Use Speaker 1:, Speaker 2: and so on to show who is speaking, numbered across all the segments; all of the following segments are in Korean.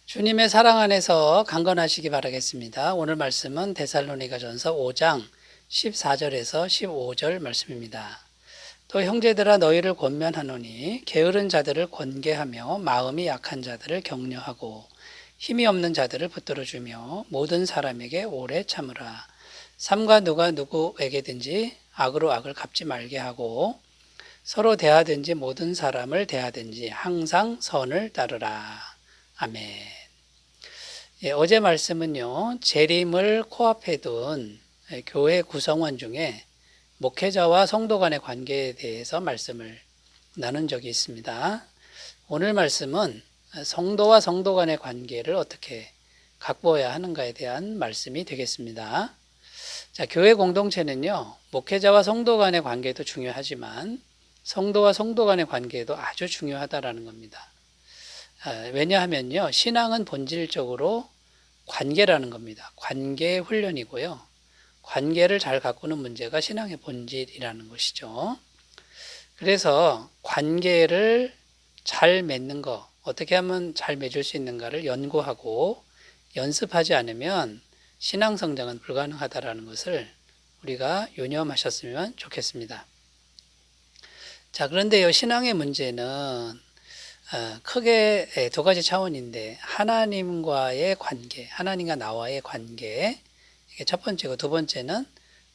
Speaker 1: 주님의 사랑 안에서 강건하시기 바라겠습니다. 오늘 말씀은 데살로니가전서 5장 14절에서 15절 말씀입니다. 또 형제들아 너희를 권면하노니 게으른 자들을 권계하며 마음이 약한 자들을 격려하고 힘이 없는 자들을 붙들어 주며 모든 사람에게 오래 참으라. 삼가 누가 누구에게든지 악으로 악을 갚지 말게 하고 서로 대하든지 모든 사람을 대하든지 항상 선을 따르라. 아멘. 어제 말씀은요, 재림을 코앞에 둔 교회 구성원 중에 목회자와 성도 간의 관계에 대해서 말씀을 나눈 적이 있습니다. 오늘 말씀은 성도와 성도 간의 관계를 어떻게 갖고야 하는가에 대한 말씀이 되겠습니다. 자, 교회 공동체는요, 목회자와 성도 간의 관계도 중요하지만 성도와 성도 간의 관계도 아주 중요하다라는 겁니다. 왜냐하면요, 신앙은 본질적으로 관계라는 겁니다. 관계 훈련이고요. 관계를 잘 가꾸는 문제가 신앙의 본질이라는 것이죠. 그래서 관계를 잘 맺는 거, 어떻게 하면 잘 맺을 수 있는가를 연구하고 연습하지 않으면 신앙 성장은 불가능하다라는 것을 우리가 유념하셨으면 좋겠습니다. 자, 그런데요, 신앙의 문제는 크게 두 가지 차원인데, 하나님과의 관계, 하나님과 나와의 관계, 이게 첫 번째고, 두 번째는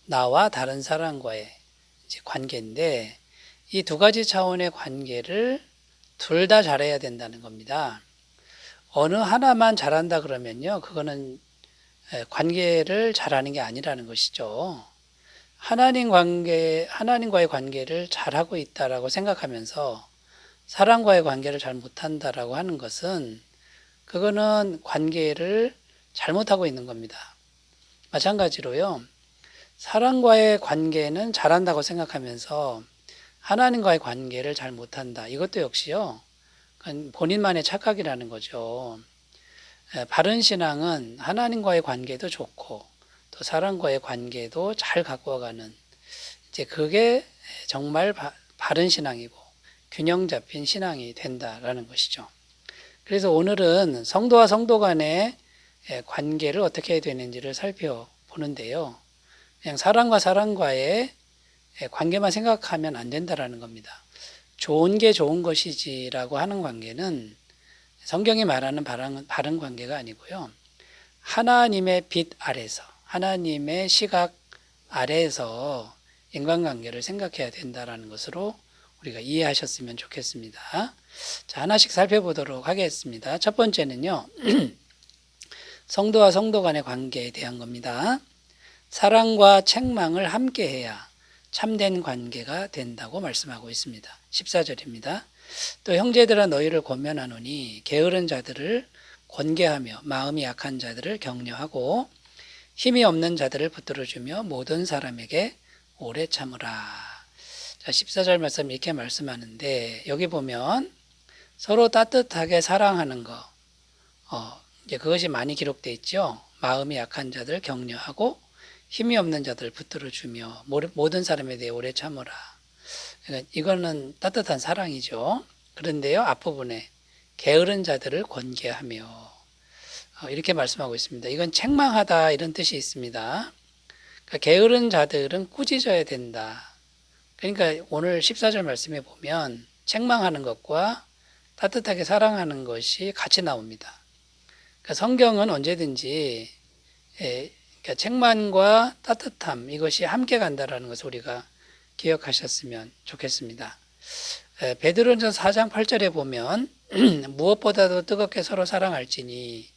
Speaker 1: 나와 다른 사람과의 관계인데, 이 두 가지 차원의 관계를 둘 다 잘해야 된다는 겁니다. 어느 하나만 잘한다 그러면요, 그거는 관계를 잘하는 게 아니라는 것이죠. 하나님과의 관계를 잘하고 있다라고 생각하면서 사람과의 관계를 잘 못한다라고 하는 것은 그거는 관계를 잘못하고 있는 겁니다. 마찬가지로요, 사람과의 관계는 잘한다고 생각하면서 하나님과의 관계를 잘 못한다. 이것도 역시요, 본인만의 착각이라는 거죠. 바른 신앙은 하나님과의 관계도 좋고 또 사람과의 관계도 잘 가꾸어가는, 이제 그게 정말 바른 신앙이고 균형 잡힌 신앙이 된다라는 것이죠. 그래서 오늘은 성도와 성도 간의 관계를 어떻게 해야 되는지를 살펴보는데요. 그냥 사람과 사람과의 관계만 생각하면 안 된다라는 겁니다. 좋은 게 좋은 것이지라고 하는 관계는 성경이 말하는 바른 관계가 아니고요. 하나님의 빛 아래서, 하나님의 시각 아래에서 인간관계를 생각해야 된다라는 것으로 우리가 이해하셨으면 좋겠습니다. 자, 하나씩 살펴보도록 하겠습니다. 첫 번째는요, 성도와 성도 간의 관계에 대한 겁니다. 사랑과 책망을 함께 해야 참된 관계가 된다고 말씀하고 있습니다. 14절입니다. 또 형제들아 너희를 권면하노니 게으른 자들을 권계하며 마음이 약한 자들을 격려하고 힘이 없는 자들을 붙들어주며 모든 사람에게 오래 참으라. 자, 14절 말씀 이렇게 말씀하는데, 여기 보면 서로 따뜻하게 사랑하는 거, 이제 그것이 많이 기록되어 있죠. 마음이 약한 자들 격려하고 힘이 없는 자들 붙들어주며 모든 사람에 대해 오래 참으라. 그러니까 이거는 따뜻한 사랑이죠. 그런데요, 앞부분에 게으른 자들을 권계하며 이렇게 말씀하고 있습니다. 이건 책망하다 이런 뜻이 있습니다. 그러니까 게으른 자들은 꾸짖어야 된다. 그러니까 오늘 14절 말씀에 보면 책망하는 것과 따뜻하게 사랑하는 것이 같이 나옵니다. 그러니까 성경은 언제든지 그러니까 책망과 따뜻함, 이것이 함께 간다라는 것을 우리가 기억하셨으면 좋겠습니다. 베드로전서 4장 8절에 보면 무엇보다도 뜨겁게 서로 사랑할지니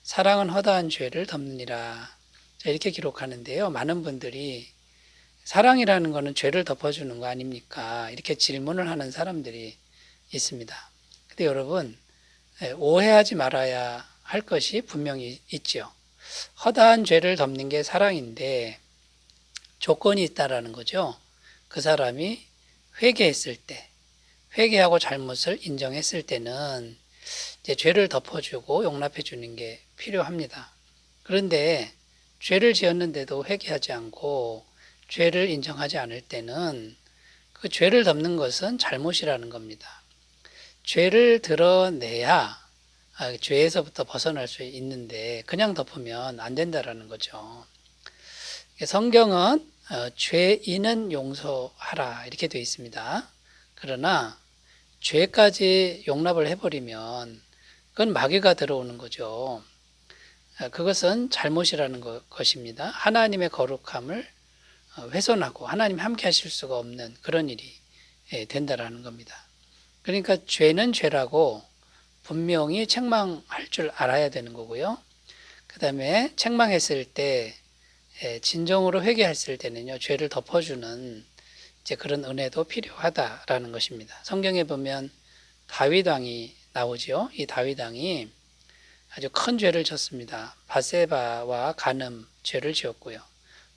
Speaker 1: 사랑은 허다한 죄를 덮느니라. 이렇게 기록하는데요. 많은 분들이 사랑이라는 것은 죄를 덮어주는 거 아닙니까? 이렇게 질문을 하는 사람들이 있습니다. 근데 여러분, 오해하지 말아야 할 것이 분명히 있죠. 허다한 죄를 덮는 게 사랑인데 조건이 있다라는 거죠. 그 사람이 회개했을 때, 회개하고 잘못을 인정했을 때는 이제 죄를 덮어주고 용납해주는 게 필요합니다. 그런데 죄를 지었는데도 회개하지 않고 죄를 인정하지 않을 때는 그 죄를 덮는 것은 잘못이라는 겁니다. 죄를 드러내야 죄에서부터 벗어날 수 있는데 그냥 덮으면 안 된다라는 거죠. 성경은 죄인은 용서하라 이렇게 되어 있습니다. 그러나 죄까지 용납을 해버리면 그건 마귀가 들어오는 거죠. 그것은 잘못이라는 것입니다. 하나님의 거룩함을 훼손하고 하나님 함께 하실 수가 없는 그런 일이 된다라는 겁니다. 그러니까 죄는 죄라고 분명히 책망할 줄 알아야 되는 거고요. 그 다음에 책망했을 때 진정으로 회개했을 때는요, 죄를 덮어주는 이제 그런 은혜도 필요하다라는 것입니다. 성경에 보면 다윗 왕이 나오죠. 이 다윗 왕이 아주 큰 죄를 졌습니다. 밧세바와 간음 죄를 지었고요.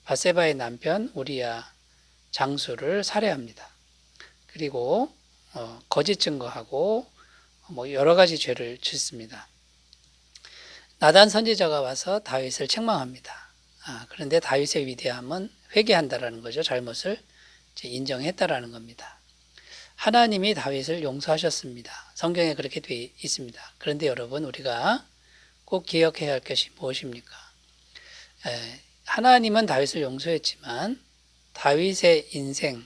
Speaker 1: 밧세바의 남편 우리야 장수를 살해합니다. 그리고 거짓 증거하고 뭐 여러 가지 죄를 짓습니다. 나단 선지자가 와서 다윗을 책망합니다. 그런데 다윗의 위대함은 회개한다라는 거죠. 잘못을 인정했다라는 겁니다. 하나님이 다윗을 용서하셨습니다. 성경에 그렇게 되어 있습니다. 그런데 여러분, 우리가 꼭 기억해야 할 것이 무엇입니까? 하나님은 다윗을 용서했지만 다윗의 인생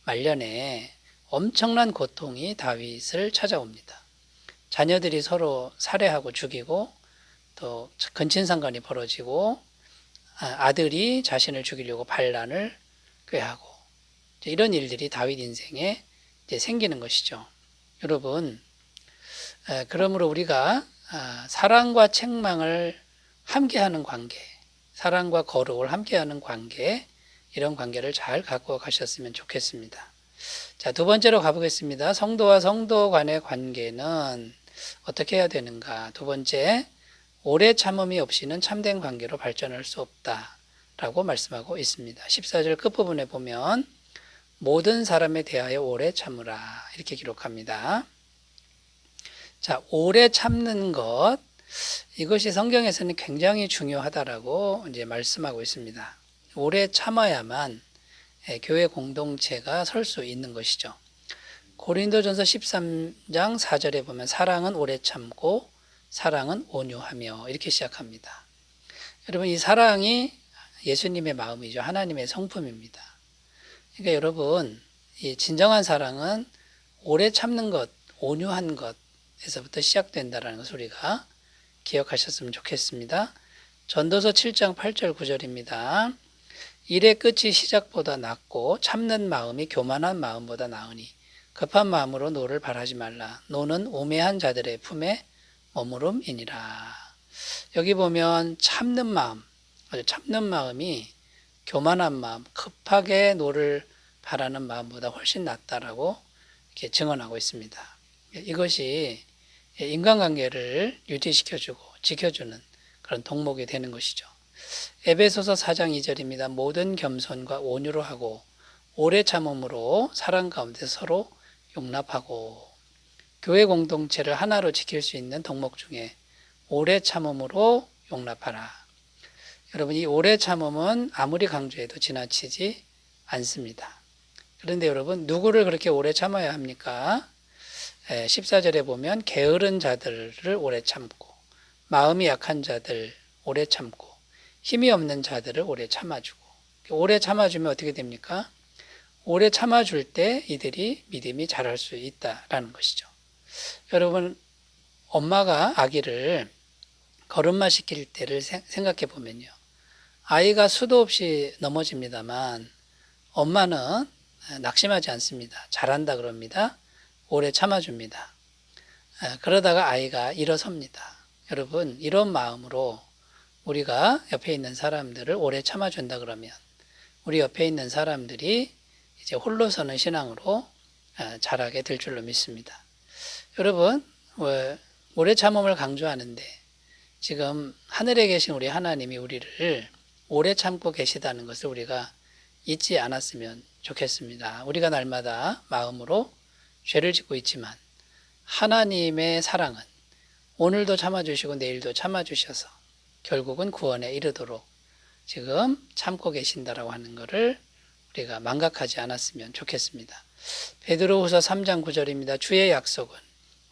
Speaker 1: 말년에 엄청난 고통이 다윗을 찾아옵니다. 자녀들이 서로 살해하고 죽이고 또 근친상간이 벌어지고 아들이 자신을 죽이려고 반란을 꾀하고 이런 일들이 다윗 인생에 이제 생기는 것이죠. 여러분, 그러므로 우리가 사랑과 책망을 함께하는 관계, 사랑과 거룩을 함께하는 관계, 이런 관계를 잘 갖고 가셨으면 좋겠습니다. 자, 두 번째로 가보겠습니다. 성도와 성도 간의 관계는 어떻게 해야 되는가? 두 번째, 오래 참음이 없이는 참된 관계로 발전할 수 없다라고 말씀하고 있습니다. 14절 끝부분에 보면 모든 사람에 대하여 오래 참으라 이렇게 기록합니다. 자, 오래 참는 것, 이것이 성경에서는 굉장히 중요하다라고 이제 말씀하고 있습니다. 오래 참아야만 교회 공동체가 설 수 있는 것이죠. 고린도전서 13장 4절에 보면 사랑은 오래 참고 사랑은 온유하며 이렇게 시작합니다. 여러분, 이 사랑이 예수님의 마음이죠. 하나님의 성품입니다. 그러니까 여러분, 이 진정한 사랑은 오래 참는 것, 온유한 것에서부터 시작된다는 것을 우리가 기억하셨으면 좋겠습니다. 전도서 7장 8절 9절입니다. 일의 끝이 시작보다 낫고 참는 마음이 교만한 마음보다 나으니 급한 마음으로 노를 바라지 말라. 노는 우매한 자들의 품에 머무름이니라. 여기 보면 참는 마음, 참는 마음이 교만한 마음, 급하게 노를 바라는 마음보다 훨씬 낫다라고 이렇게 증언하고 있습니다. 이것이 인간관계를 유지시켜주고 지켜주는 그런 덕목이 되는 것이죠. 에베소서 4장 2절입니다. 모든 겸손과 온유로 하고 오래 참음으로 사랑 가운데 서로 용납하고, 교회 공동체를 하나로 지킬 수 있는 덕목 중에 오래 참음으로 용납하라. 여러분, 이 오래 참음은 아무리 강조해도 지나치지 않습니다. 그런데 여러분, 누구를 그렇게 오래 참아야 합니까? 14절에 보면 게으른 자들을 오래 참고, 마음이 약한 자들 오래 참고, 힘이 없는 자들을 오래 참아주고. 오래 참아주면 어떻게 됩니까? 오래 참아줄 때 이들이 믿음이 자랄 수 있다라는 것이죠. 여러분, 엄마가 아기를 걸음마 시킬 때를 생각해 보면요, 아이가 수도 없이 넘어집니다만 엄마는 낙심하지 않습니다. 잘한다 그럽니다. 오래 참아줍니다. 그러다가 아이가 일어섭니다. 여러분, 이런 마음으로 우리가 옆에 있는 사람들을 오래 참아준다 그러면 우리 옆에 있는 사람들이 이제 홀로 서는 신앙으로 자라게 될 줄로 믿습니다. 여러분, 오래 참음을 강조하는데 지금 하늘에 계신 우리 하나님이 우리를 오래 참고 계시다는 것을 우리가 잊지 않았으면 좋겠습니다. 우리가 날마다 마음으로 죄를 짓고 있지만 하나님의 사랑은 오늘도 참아주시고 내일도 참아주셔서 결국은 구원에 이르도록 지금 참고 계신다라고 하는 것을 우리가 망각하지 않았으면 좋겠습니다. 베드로후서 3장 9절입니다. 주의 약속은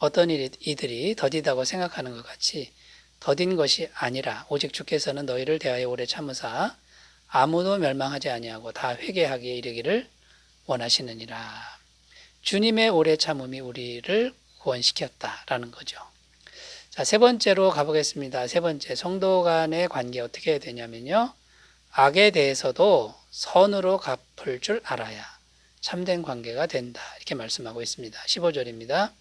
Speaker 1: 어떤 이들이 더디다고 생각하는 것 같이 더딘 것이 아니라 오직 주께서는 너희를 대하여 오래 참으사 아무도 멸망하지 아니하고 다 회개하기에 이르기를 원하시느니라. 주님의 오래 참음이 우리를 구원시켰다라는 거죠. 자, 세 번째로 가보겠습니다. 세 번째, 성도 간의 관계 어떻게 해야 되냐면요. 악에 대해서도 선으로 갚을 줄 알아야 참된 관계가 된다. 이렇게 말씀하고 있습니다. 15절입니다.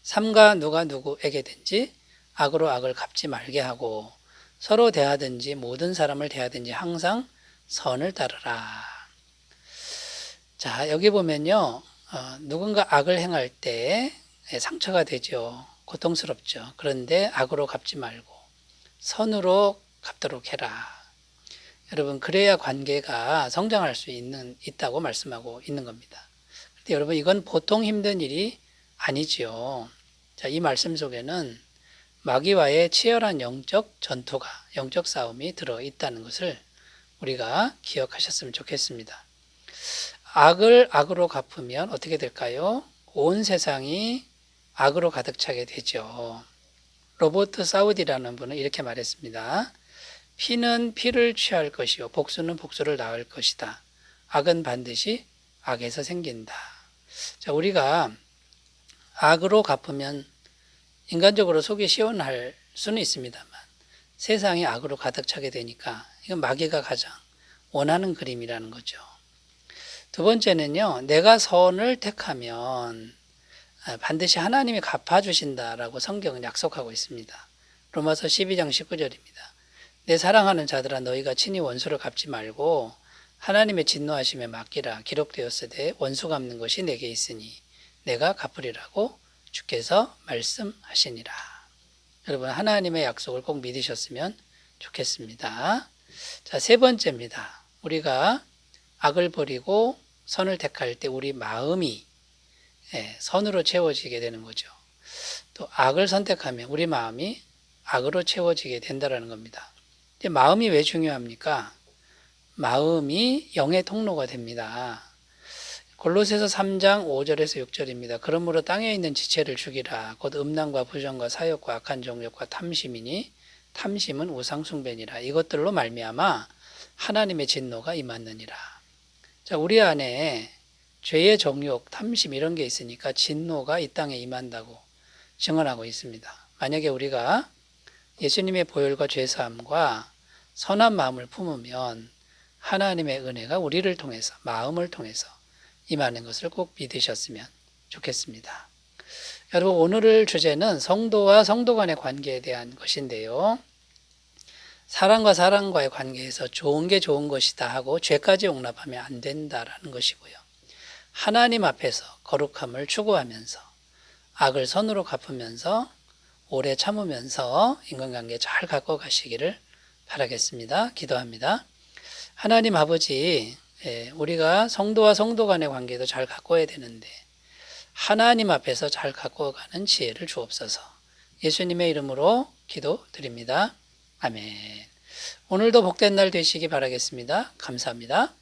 Speaker 1: 삼가 누가 누구에게든지 악으로 악을 갚지 말게 하고 서로 대하든지 모든 사람을 대하든지 항상 선을 따르라. 자, 여기 보면요. 누군가 악을 행할 때 상처가 되죠. 고통스럽죠. 그런데 악으로 갚지 말고 선으로 갚도록 해라. 여러분, 그래야 관계가 성장할 수 있다고 말씀하고 있는 겁니다. 그런데 여러분, 이건 보통 힘든 일이 아니지요. 자, 이 말씀 속에는 마귀와의 치열한 영적 전투가, 영적 싸움이 들어있다는 것을 우리가 기억하셨으면 좋겠습니다. 악을 악으로 갚으면 어떻게 될까요? 온 세상이 악으로 가득 차게 되죠. 로버트 사우디라는 분은 이렇게 말했습니다. 피는 피를 취할 것이요 복수는 복수를 낳을 것이다. 악은 반드시 악에서 생긴다. 자, 우리가 악으로 갚으면 인간적으로 속이 시원할 수는 있습니다만 세상이 악으로 가득 차게 되니까 이건 마귀가 가장 원하는 그림이라는 거죠. 두 번째는요, 내가 선을 택하면 반드시 하나님이 갚아주신다라고 성경은 약속하고 있습니다. 로마서 12장 19절입니다. 내 사랑하는 자들아 너희가 친히 원수를 갚지 말고 하나님의 진노하심에 맡기라. 기록되었으되 원수 갚는 것이 내게 있으니 내가 갚으리라고 주께서 말씀하시니라. 여러분, 하나님의 약속을 꼭 믿으셨으면 좋겠습니다. 자, 세 번째입니다. 우리가 악을 버리고 선을 택할 때 우리 마음이 선으로 채워지게 되는 거죠. 또 악을 선택하면 우리 마음이 악으로 채워지게 된다는 겁니다. 마음이 왜 중요합니까? 마음이 영의 통로가 됩니다. 골로새서 3장 5절에서 6절입니다. 그러므로 땅에 있는 지체를 죽이라. 곧 음란과 부정과 사욕과 악한 정욕과 탐심이니 탐심은 우상 숭배니라. 이것들로 말미암아 하나님의 진노가 임하느니라. 자, 우리 안에 죄의 정욕, 탐심 이런 게 있으니까 진노가 이 땅에 임한다고 증언하고 있습니다. 만약에 우리가 예수님의 보혈과 죄사함과 선한 마음을 품으면 하나님의 은혜가 우리를 통해서, 마음을 통해서 임하는 것을 꼭 믿으셨으면 좋겠습니다. 여러분, 오늘 주제는 성도와 성도 간의 관계에 대한 것인데요. 사람과 사람과의 관계에서 좋은 게 좋은 것이다 하고 죄까지 용납하면 안 된다라는 것이고요. 하나님 앞에서 거룩함을 추구하면서 악을 선으로 갚으면서 오래 참으면서 인간관계 잘 갖고 가시기를 바라겠습니다. 기도합니다. 하나님 아버지, 우리가 성도와 성도 간의 관계도 잘 가꿔야 되는데 하나님 앞에서 잘 가꿔가는 지혜를 주옵소서. 예수님의 이름으로 기도드립니다. 아멘. 오늘도 복된 날 되시기 바라겠습니다. 감사합니다.